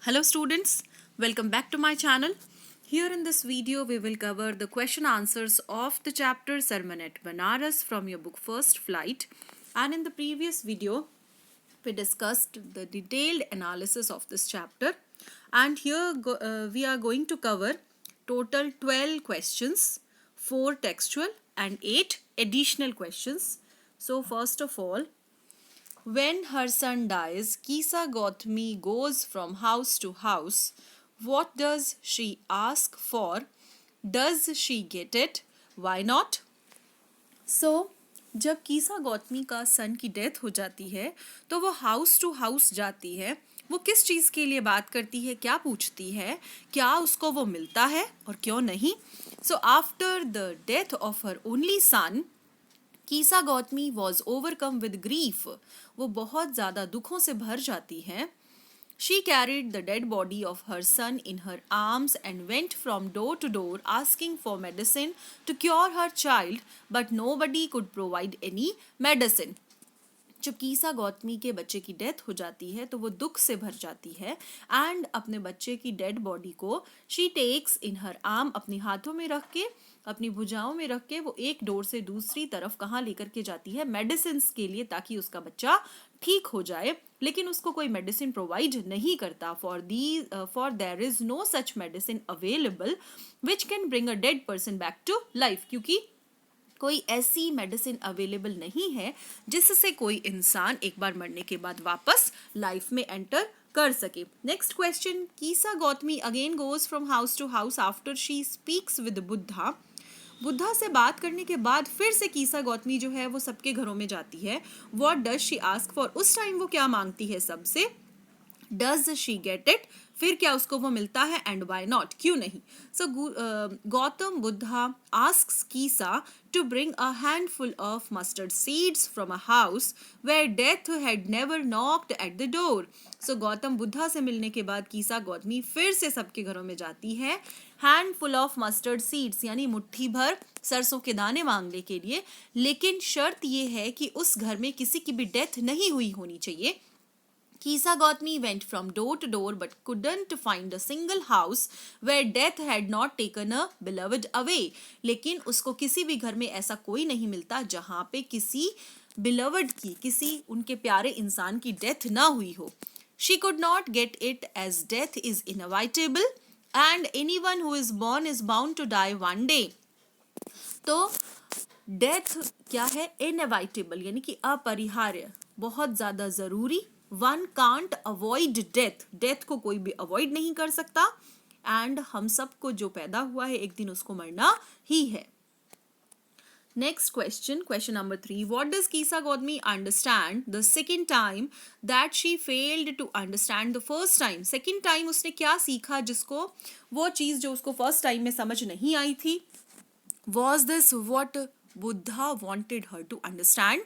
Hello students, welcome back to my channel. Here in this video we will cover the question answers of the chapter Sermon at Banaras from your book First Flight, and in the previous video we discussed the detailed analysis of this chapter, and here we are going to cover total 12 questions, 4 textual and 8 additional questions. So first of all, when her son dies, Kisa Gautami goes from house to house. What does she ask for? Does she get it? Why not? So, जब कीसा गौतमी का सन की death हो जाती है तो वो house to house जाती है. वो किस चीज़ के लिए बात करती है, क्या पूछती है, क्या उसको वो मिलता है और क्यों नहीं. So after the death of her only son, Kisa Gautami was overcome with grief. वो बहुत ज़्यादा दुखों से भर जाती है. She carried the dead body of her son in her arms and went from door to door asking for medicine to cure her child, but nobody could provide any medicine. जब कीसा गौतमी के बच्चे की death हो जाती है तो वो दुख से भर जाती है एंड अपने बच्चे की डेड बॉडी को she takes in her arm, अपने हाथों में रख के, अपनी भुजाओं में रख के वो एक डोर से दूसरी तरफ कहाँ लेकर के जाती है, मेडिसिन के लिए, ताकि उसका बच्चा ठीक हो जाए. लेकिन उसको कोई मेडिसिन प्रोवाइड नहीं करता. For there is no such medicine available which can bring a dead person back to life. क्योंकि कोई ऐसी मेडिसिन अवेलेबल नहीं है जिससे कोई इंसान एक बार मरने के बाद वापस लाइफ में एंटर कर सके. Next question, Kisa Gotami again goes from house to house after she speaks with Buddha. Buddha से बात करने के बाद फिर से कीसा गौतमी जो है वो सबके घरों में जाती है. What does she ask for, उस टाइम वो क्या मांगती है सबसे. डज शी गेट इट, फिर क्या उसको वो मिलता है, एंड वाई नॉट, क्यों नहीं. So Gautam Buddha asks Kisa to bring a handful of mustard seeds from a house where death had never knocked at the door. So Gautam Buddha से मिलने के बाद कीसा गौतमी फिर से सबके घरों में जाती है handful of mustard seeds यानी मुट्ठी भर सरसों के दाने मांगने के लिए. लेकिन शर्त ये है कि उस घर में किसी की भी डेथ नहीं हुई होनी चाहिए. Kisa Gautami went from door to door but couldn't find a single house where death had not taken a beloved away. लेकिन उसको किसी भी घर में ऐसा कोई नहीं मिलता जहाँ पे किसी beloved की, किसी उनके प्यारे इंसान की डेथ ना हुई हो. She could not get it as death is inevitable and anyone who is born is bound to die one day. तो डेथ क्या है, इनएविटेबल यानी कि अपरिहार्य, बहुत ज़्यादा ज़रूरी. One can't avoid death, death को कोई भी अवॉइड नहीं कर सकता. एंड हम सबको जो पैदा हुआ है एक दिन उसको मरना ही है. Next question, question number 3. What does Kisa Gautami understand the second time that she failed to understand the first time? Second time उसने क्या सीखा जिसको, वो चीज़ जो उसको first time में समझ नहीं आई थी. Was this what Buddha wanted her to understand?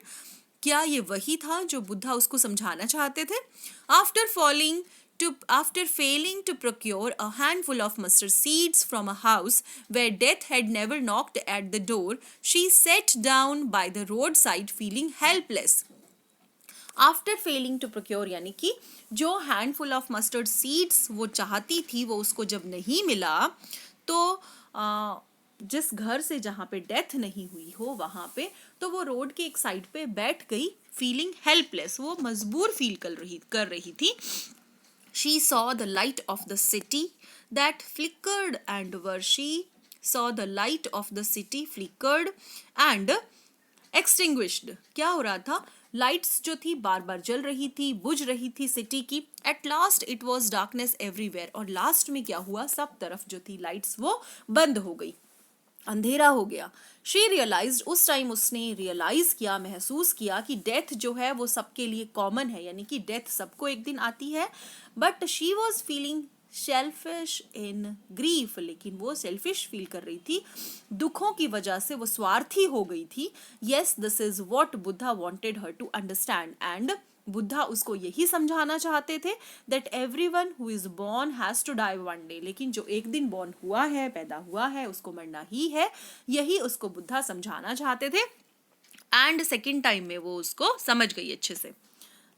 क्या ये वही था जो बुद्धा उसको समझाना चाहते थे. After failing to procure a handful of mustard seeds from a house where death had never knocked at the door, she sat down by the roadside feeling helpless. After failing to procure यानी कि जो handful of mustard seeds वो चाहती थी वो उसको जब नहीं मिला, तो जिस घर से जहाँ पे डेथ नहीं हुई हो वहाँ पे, तो वो रोड के एक साइड पे बैठ गई फीलिंग हेल्पलेस, वो मजबूर फील कर रही थी. She saw the light of the city that flickered and were she saw the light of the city flickered and extinguished. क्या हो रहा था, लाइट्स जो थी बार बार जल रही थी, बुझ रही थी सिटी की. At last it was darkness everywhere, और लास्ट में क्या हुआ, सब तरफ जो थी लाइट्स वो बंद हो गई, अंधेरा हो गया. शी रियलाइज्ड, उस टाइम उसने रियलाइज किया, महसूस किया कि डेथ जो है वो सबके लिए कॉमन है, यानी कि डेथ सबको एक दिन आती है. But she was feeling selfish in grief, लेकिन वो सेल्फिश फील कर रही थी, दुखों की वजह से वो स्वार्थी हो गई थी. Yes, this is what Buddha wanted her to understand. And Buddha उसको यही समझाना चाहते थे that everyone who is born has to die one day. लेकिन जो एक दिन बॉर्न हुआ है, पैदा हुआ है, उसको मरना ही है. यही उसको बुद्धा समझाना चाहते थे. एंड सेकेंड टाइम में वो उसको समझ गई अच्छे से.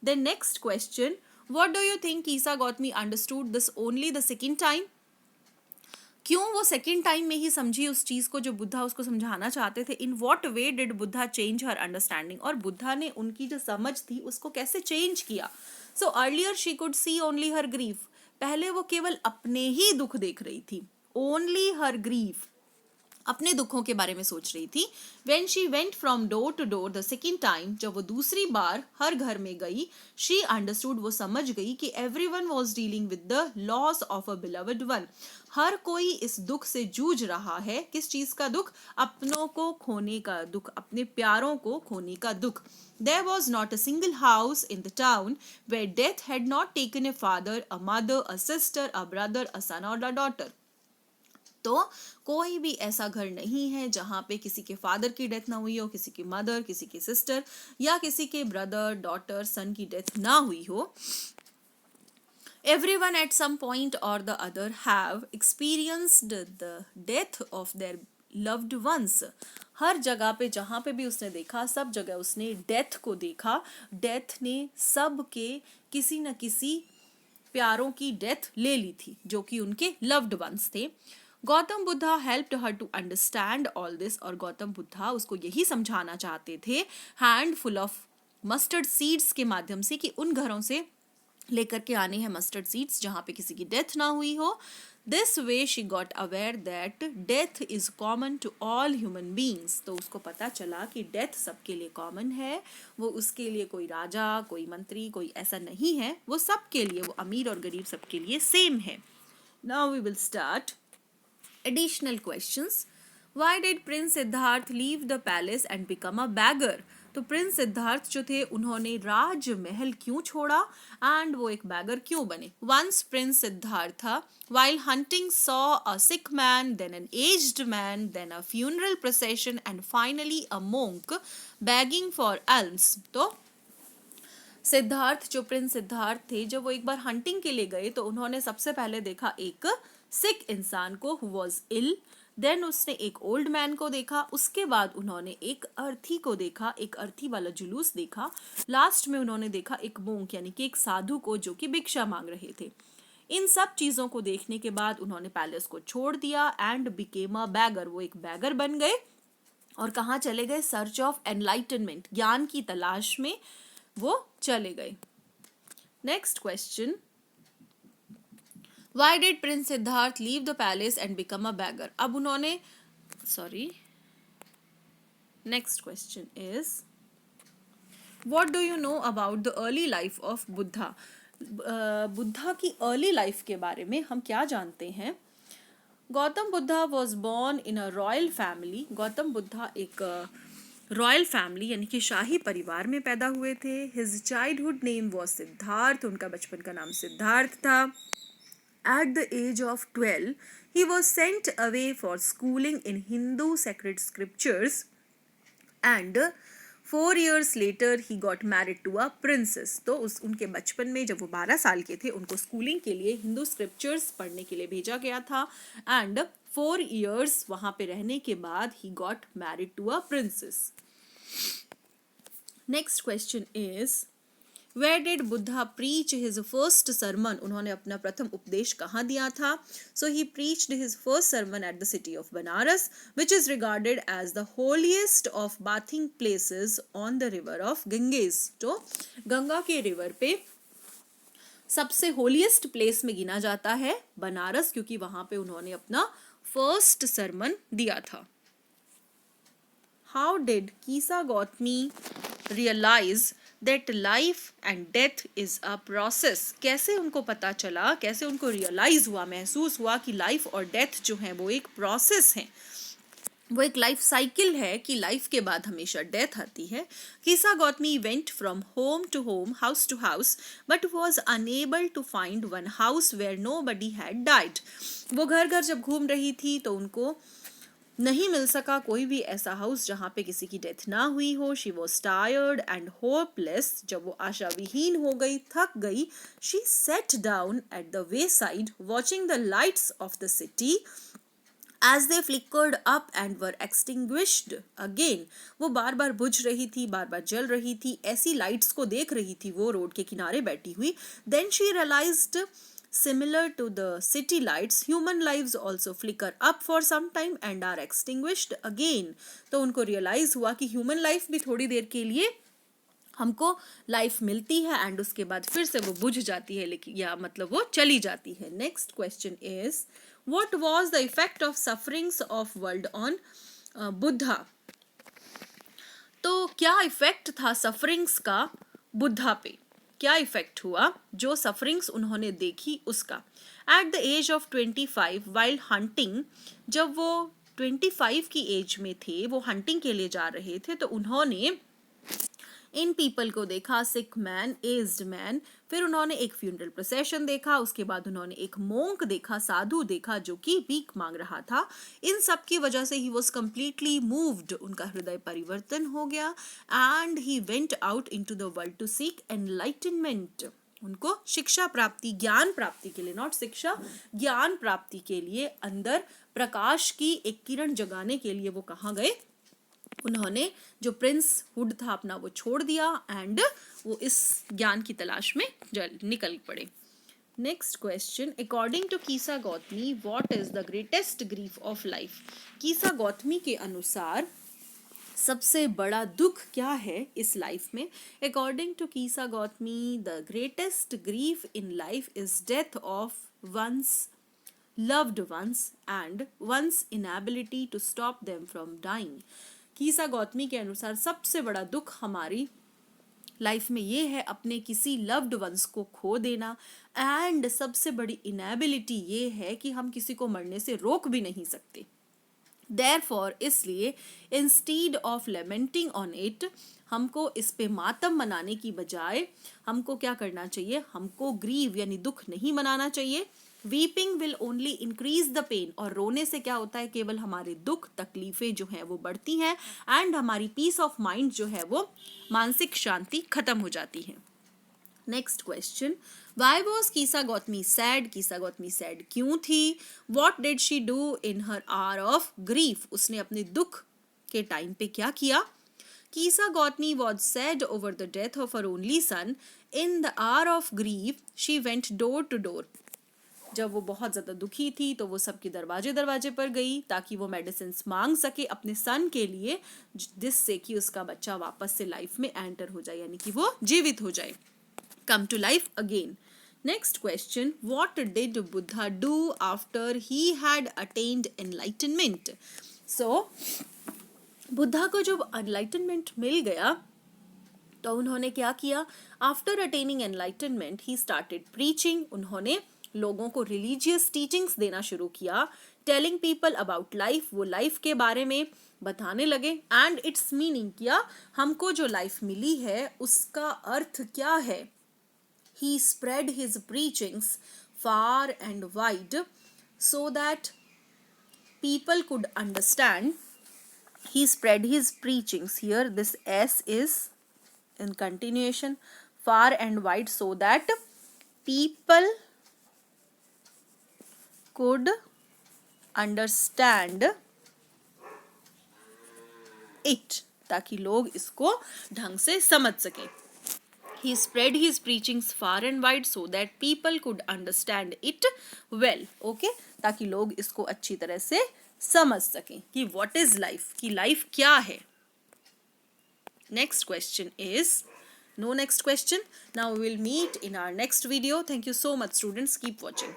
Then next question, What do you think Kisa Gautami understood this only the second time? क्यों वो सेकेंड टाइम में ही समझी उस चीज को जो बुद्धा उसको समझाना चाहते थे? In what way did Buddha change her understanding? और बुद्धा ने उनकी जो समझ थी उसको कैसे चेंज किया? So earlier she could see only her grief, पहले वो केवल अपने ही दुख देख रही थी, ओनली हर ग्रीफ, अपने दुखों के बारे में सोच रही थी. When she went from door to door the second time, जब वो दूसरी बार हर घर में गई, she understood, वो समझ गई कि everyone was dealing with the loss of a beloved one. हर कोई इस दुख से जूझ रहा है. किस चीज का दुख? अपनों को खोने का दुख, अपने प्यारों को खोने का दुख. There was not a single house in the town where death had not taken a father, a mother, a sister, a brother, a son or a daughter. तो कोई भी ऐसा घर नहीं है जहां पे किसी के फादर की डेथ ना हुई हो, किसी की मदर, किसी की सिस्टर या किसी के ब्रदर, डॉटर, सन की डेथ ना हुई हो. Everyone at some point or the other have experienced the death of their loved ones. हर जगह पे जहां पे भी उसने देखा, सब जगह उसने डेथ को देखा. डेथ ने सब के किसी न किसी प्यारों की डेथ ले ली थी जो कि उनके लव्ड वंस थे. Gautam Buddha helped her to understand all this, और गौतम बुद्धा उसको यही समझाना चाहते थे handful of mustard seeds के माध्यम से कि उन घरों से लेकर के आने हैं मस्टर्ड सीड्स जहां पे किसी की डेथ ना हुई हो. This way she got aware that death is common to all human beings. तो उसको पता चला कि डेथ सबके लिए कॉमन है. वो उसके लिए कोई राजा, कोई मंत्री, कोई ऐसा नहीं है. वो सबके लिए, वो अमीर और गरीब सबके लिए सेम है. Now we will start additional questions. Why did Prince Siddharth leave the palace and become a beggar? तो प्रिंस सिद्धार्थ जो थे उन्होंने राजमहल क्यों छोड़ा एंड वो एक बैगर क्यों बने? Once Prince Siddhartha, while hunting, saw a sick man, then an aged man, then a funeral procession, and finally a monk begging for alms. तो सिद्धार्थ, जो प्रिंस सिद्धार्थ थे, जब वो एक बार हंटिंग के लिए गए तो उन्होंने सबसे पहले देखा एक सिक इंसान को हु वॉज इल. देन उसने एक ओल्ड मैन को देखा. उसके बाद उन्होंने एक अर्थी को देखा, एक अर्थी वाला जुलूस देखा. लास्ट में उन्होंने देखा एक मोंक यानी कि एक साधु को जो कि भिक्षा मांग रहे थे. इन सब चीजों को देखने के बाद उन्होंने पैलेस को छोड़ दिया एंड बिकेम अ बैगर. वो एक बैगर बन गए और कहाँ चले गए? सर्च ऑफ एनलाइटनमेंट, ज्ञान की तलाश में वो चले गए. Next question. Why did Prince Siddharth leave the palace and become a beggar? अब उन्होंने next question is, what do you know about the early life of Buddha? Buddha की अर्ली लाइफ के बारे में हम क्या जानते हैं? Gautam Buddha was born in a royal family. Gautam Buddha एक रॉयल फैमिली यानी कि शाही परिवार में पैदा हुए थे. His childhood name was Siddharth. उनका बचपन का नाम सिद्धार्थ था. At the age of 12, he was sent away for schooling in Hindu sacred scriptures, and 4 years later he got married to a princess. तो उनके बचपन में जब वो 12 साल के थे उनको स्कूलिंग के लिए हिंदू स्क्रिप्चर्स पढ़ने के लिए भेजा गया था एंड 4 years वहाँ पे रहने के बाद he got married to a princess. Next question is, Where did Buddha preach his first sermon? उन्होंने अपना प्रथम उपदेश कहाँ दिया था? So he preached his first sermon at the city of Banaras, which is regarded as the holiest of bathing places on the river of Ganges. तो गंगा के river पे सबसे होलीएस्ट प्लेस में गिना जाता है बनारस, क्योंकि वहां पे उन्होंने अपना फर्स्ट सरमन दिया था. How did Kisa Gautami realize that life and death is a process? कैसे उनको पता चला, कैसे उनको रियलाइज हुआ, महसूस हुआ कि लाइफ और डेथ जो है वो एक प्रोसेस है, वो एक लाइफ साइकिल है कि लाइफ के बाद हमेशा डेथ आती है. Kisa Gautami went from home to home, house to house, but was unable to find one house where nobody had died. वो घर घर जब घूम रही थी तो उनको नहीं मिल सका कोई भी ऐसा हाउस जहाँ पे किसी की डेथ ना हुई हो. She was tired and hopeless. जब वो आशा विहीन हो गई, थक गई, she said down at the way side watching the lights off the city As they flickered up and were extinguished again, वो बार बार बुझ रही थी, बार बार जल रही थी, ऐसी लाइट्स को देख रही थी वो रोड के किनारे बैठी हुई. Then she realized, similar to the city lights, human lives also flicker up for some time and are extinguished again. तो उनको रियलाइज हुआ कि ह्यूमन लाइफ भी थोड़ी देर के लिए हमको लाइफ मिलती है एंड उसके बाद फिर से वो बुझ जाती है, लेकिन या मतलब वो चली जाती है. Next question is, what was the effect of sufferings of world on Buddha. तो क्या इफेक्ट था सफरिंग्स का बुद्धा पे, क्या इफेक्ट हुआ जो सफरिंग्स उन्होंने देखी उसका. At the age of 25 wild hunting, जब वो 25 की एज में थे, वो हंटिंग के लिए जा रहे थे, तो उन्होंने इन पीपल को देखा, सिक मैन, एज्ड मैन, फिर उन्होंने एक फ्यूनरल प्रोसेशन देखा, उसके बाद उन्होंने एक मोंक देखा, साधु देखा जो कि भीख मांग रहा था. इन सब की वजह से ही वॉज कम्प्लीटली मूव्ड, उनका हृदय परिवर्तन हो गया. And he went out into the world to seek enlightenment, उनको शिक्षा प्राप्ति, ज्ञान प्राप्ति के लिए, नॉट शिक्षा, ज्ञान प्राप्ति के लिए, अंदर प्रकाश की एक किरण जगाने के लिए वो कहाँ गए. उन्होंने जो प्रिंस हुड था अपना वो छोड़ दिया एंड वो इस ज्ञान की तलाश में निकल पड़े. Next question, according to Kisa Gautami what is the greatest grief of life. Kisa Gautami के अनुसार सबसे बड़ा दुख क्या है इस लाइफ में. According to Kisa Gotami the greatest grief in life is death of ones loved ones and one's inability to stop them from dying. कीसा Gautami के अनुसार सबसे बड़ा दुख हमारी लाइफ में ये है अपने किसी लव्ड वंस को खो देना, एंड सबसे बड़ी इनएबिलिटी ये है कि हम किसी को मरने से रोक भी नहीं सकते. Therefore, इसलिए instead of lamenting on it, हमको इस पे मातम मनाने की बजाय हमको क्या करना चाहिए, हमको ग्रीव यानी दुख नहीं मनाना चाहिए. Weeping will only increase the pain, और रोने से क्या होता है, केवल हमारे दुख तकलीफें जो हैं वो बढ़ती हैं एंड हमारी पीस ऑफ माइंड जो है वो मानसिक शांति खत्म हो जाती है. Next question, why was Kisa Gautami sad. Kisa Gautami sad क्यों थी. What did she do in her hour of grief, उसने अपने दुख के टाइम पे क्या किया. Kisa Gautami was sad over the death of her only son. In the hour of grief she went door to door, जब वो बहुत ज़्यादा दुखी थी तो वो सबके दरवाजे दरवाजे पर गई ताकि वो मेडिसिन मांग सके अपने सन के लिए, जिससे कि उसका बच्चा वापस से लाइफ में एंटर हो जाए, यानी कि वो जीवित हो जाए, come to life again. Next question, what did Buddha do after he had attained enlightenment? So, Buddha को जब enlightenment मिल गया तो उन्होंने क्या किया. After attaining enlightenment, he started preaching. उन्होंने लोगों को रिलीजियस टीचिंग्स देना शुरू किया. टेलिंग पीपल अबाउट लाइफ, वो लाइफ के बारे में बताने लगे एंड इट्स मीनिंग, क्या हमको जो लाइफ मिली है उसका अर्थ क्या है. He spread his preachings far and wide so that people could understand. He spread his preachings, here this S is in continuation, far and wide so that people could understand it, ताकि लोग इसको ढंग से समझ सकें. He spread his preachings far and wide so that people could understand it well. Okay? ताकि लोग इसको अच्छी तरह से समझ सकें कि what is life, कि life क्या है. Next question is, no next question. Now we will meet in our next video. Thank you so much students. Keep watching.